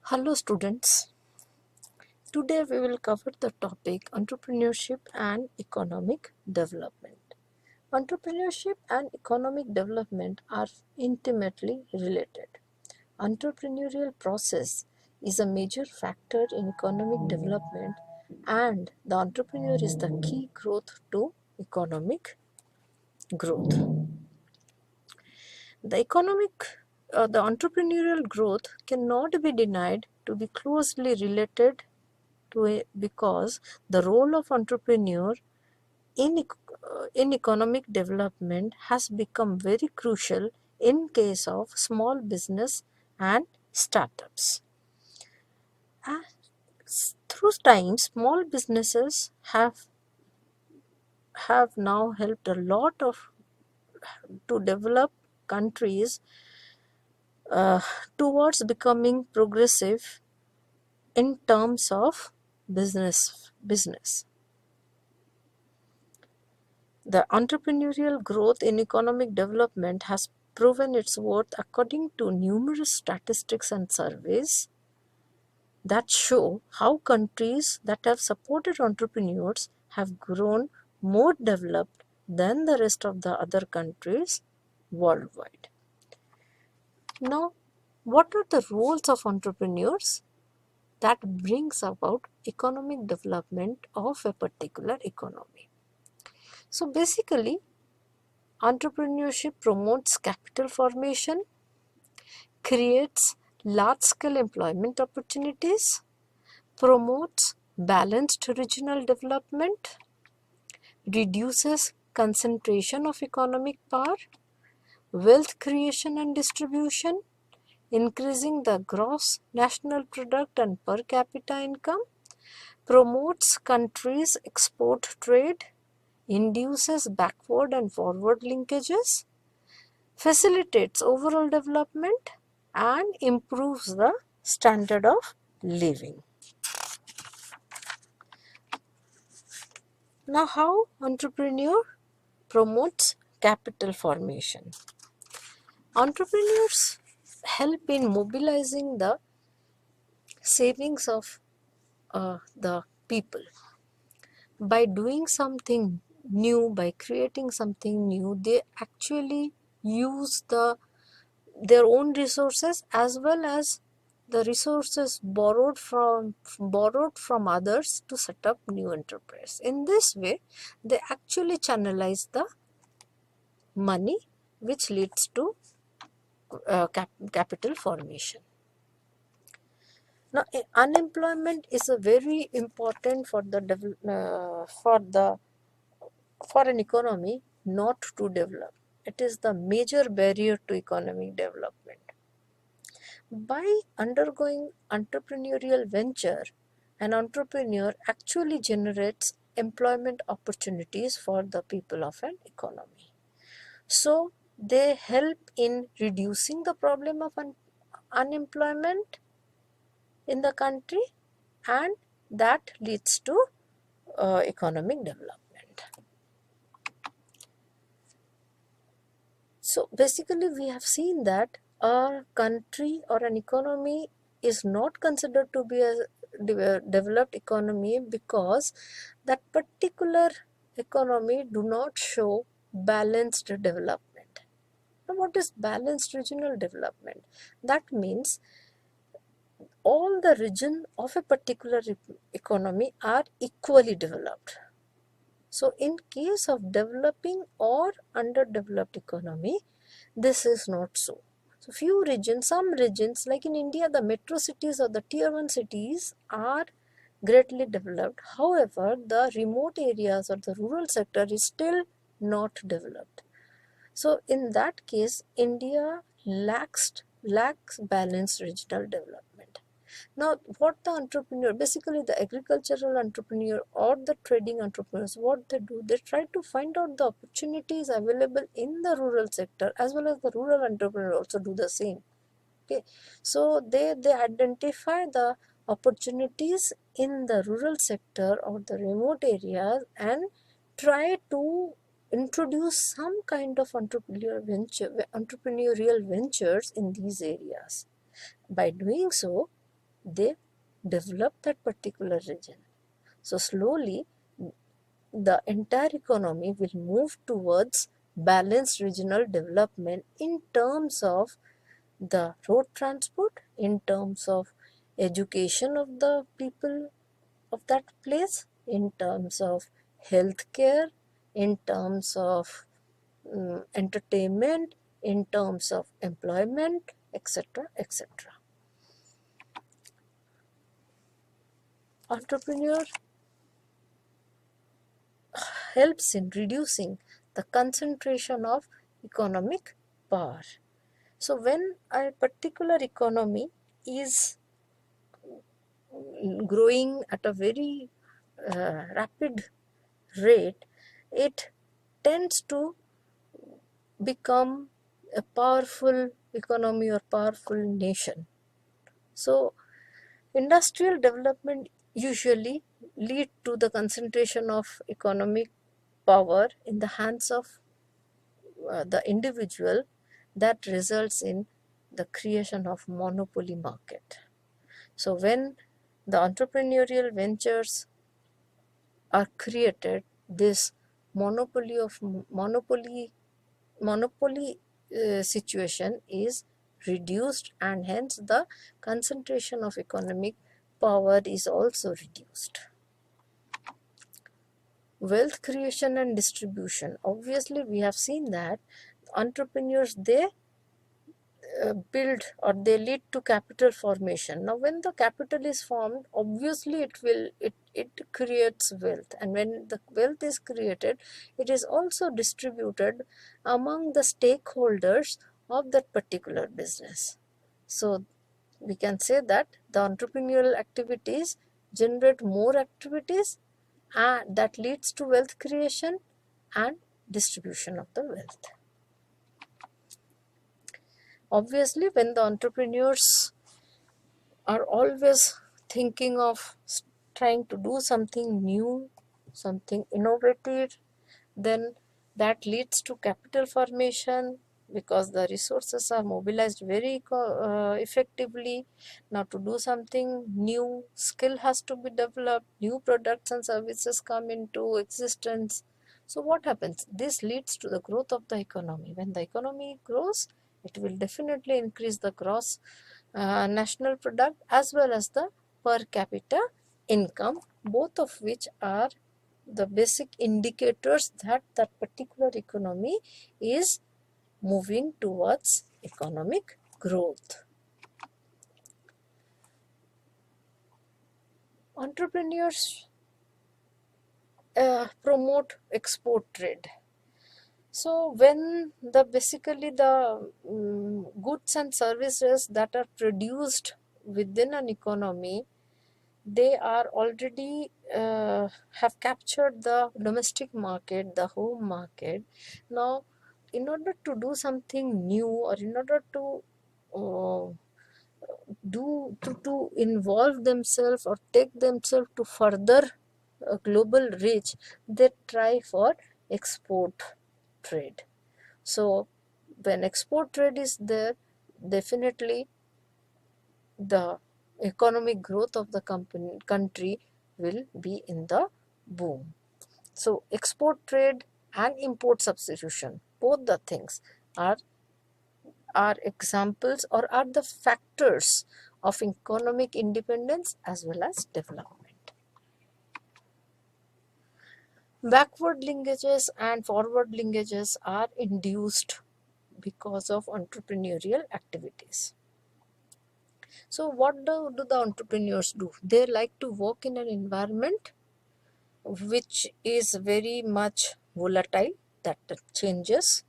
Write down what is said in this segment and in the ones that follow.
Hello students, today we will cover the topic entrepreneurship and economic development. Entrepreneurship and economic development are intimately related. Entrepreneurial process is a major factor in economic development and the entrepreneur is the key growth to economic growth. The entrepreneurial growth cannot be denied to be closely related to it because the role of entrepreneur in economic development has become very crucial in case of small business and startups. Through time, small businesses have now helped a lot of to develop countries towards becoming progressive in terms of business. The entrepreneurial growth in economic development has proven its worth according to numerous statistics and surveys that show how countries that have supported entrepreneurs have grown more developed than the rest of the other countries worldwide. Now, what are the roles of entrepreneurs that brings about economic development of a particular economy? So basically, entrepreneurship promotes capital formation, creates large-scale employment opportunities, promotes balanced regional development, reduces concentration of economic power, wealth creation and distribution, increasing the gross national product and per capita income, promotes countries' export trade, induces backward and forward linkages, facilitates overall development and improves the standard of living. Now, how entrepreneur promotes capital formation? Entrepreneurs help in mobilizing the savings of the people. By doing something new, by creating something new, they actually use their own resources as well as the resources borrowed from others to set up new enterprise. In this way, they actually channelize the money, which leads to capital formation. Now, unemployment is a very important for an economy not to develop. It is the major barrier to economic development. By undergoing entrepreneurial venture, an entrepreneur actually generates employment opportunities for the people of an economy. So, they help in reducing the problem of unemployment in the country, and that leads to economic development. So basically we have seen that a country or an economy is not considered to be a developed economy because that particular economy do not show balanced development. Now, what is balanced regional development? That means all the region of a particular economy are equally developed. So in case of developing or underdeveloped economy, this is not so. So some regions like in India, the metro cities or the tier 1 cities are greatly developed. However, the remote areas or the rural sector is still not developed. So in that case, India lacks balanced regional development. Now, what the entrepreneur, basically the agricultural entrepreneur or the trading entrepreneurs, what they do, they try to find out the opportunities available in the rural sector as well as the rural entrepreneur also do the same. Okay, so they identify the opportunities in the rural sector or the remote areas and try to introduce some kind of entrepreneurial ventures in these areas. By doing so, they develop that particular region. So slowly the entire economy will move towards balanced regional development in terms of the road transport, in terms of education of the people of that place, in terms of healthcare, in terms of entertainment, in terms of employment, etc. etc. Entrepreneur helps in reducing the concentration of economic power. So when a particular economy is growing at a very rapid rate, it tends to become a powerful economy or powerful nation. So industrial development usually lead to the concentration of economic power in the hands of the individual, that results in the creation of monopoly market. So when the entrepreneurial ventures are created, this monopoly situation is reduced, and hence the concentration of economic power is also reduced. Wealth creation and distribution. Obviously, we have seen that entrepreneurs, they build or they lead to capital formation. Now when the capital is formed, obviously it creates wealth, and when the wealth is created, it is also distributed among the stakeholders of that particular business. So we can say that the entrepreneurial activities generate more activities, and that leads to wealth creation and distribution of the wealth. Obviously, when the entrepreneurs are always thinking of trying to do something new, something innovative, then that leads to capital formation, because the resources are mobilized very effectively. Now to do something new, skill has to be developed, new products and services come into existence. So what happens? This leads to the growth of the economy. When the economy grows, it will definitely increase the gross national product as well as the per capita income, both of which are the basic indicators that that particular economy is moving towards economic growth. Entrepreneurs promote export trade. So when the basically the goods and services that are produced within an economy, they are already have captured the domestic market, the home market. Now in order to do something new, or in order to uh, to involve themselves or take themselves to further global reach, they try for export trade. So when export trade is there, definitely the economic growth of the country will be in the boom. So export trade and import substitution, both the things are examples or are the factors of economic independence as well as development. Backward linkages and forward linkages are induced because of entrepreneurial activities. So what do the entrepreneurs do? They like to work in an environment which is very much volatile, that changes.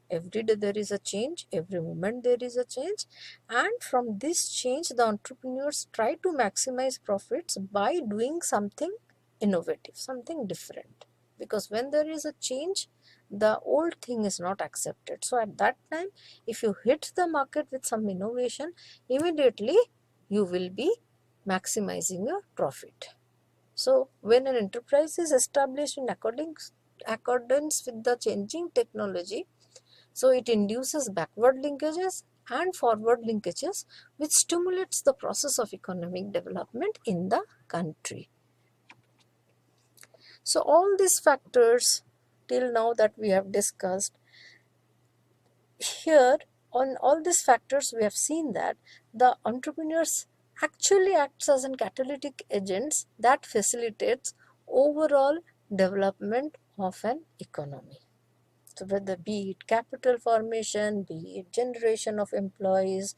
Every day there is a change, every moment there is a change, and from this change the entrepreneurs try to maximize profits by doing something innovative, something different. Because when there is a change, the old thing is not accepted. So at that time, if you hit the market with some innovation, immediately you will be maximizing your profit. So when an enterprise is established in accordance with the changing technology, so it induces backward linkages and forward linkages which stimulates the process of economic development in the country. So all these factors till now that we have discussed, here on all these factors we have seen that the entrepreneurs actually acts as an catalytic agents that facilitates overall development of an economy. So whether be it capital formation, be it generation of employees,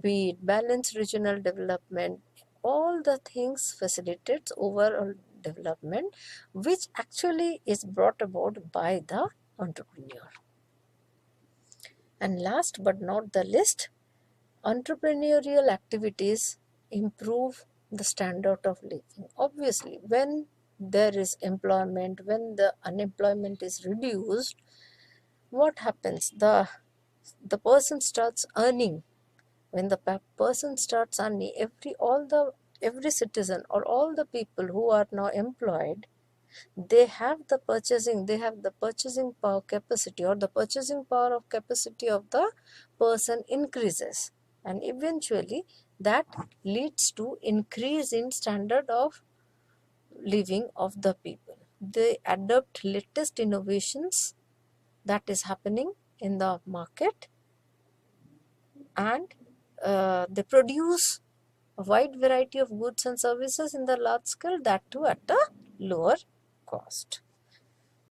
be it balanced regional development, all the things facilitates overall development which actually is brought about by the entrepreneur. And last but not the least, entrepreneurial activities improve the standard of living. Obviously, when there is employment, when the unemployment is reduced, what happens? The person starts earning. When the person starts earning, every citizen or all the people who are now employed, they have the purchasing power capacity, or the purchasing power of capacity of the person increases, and eventually that leads to increase in standard of living of the people. They adopt latest innovations that is happening in the market, and they produce a wide variety of goods and services in the large scale, that too at a lower cost.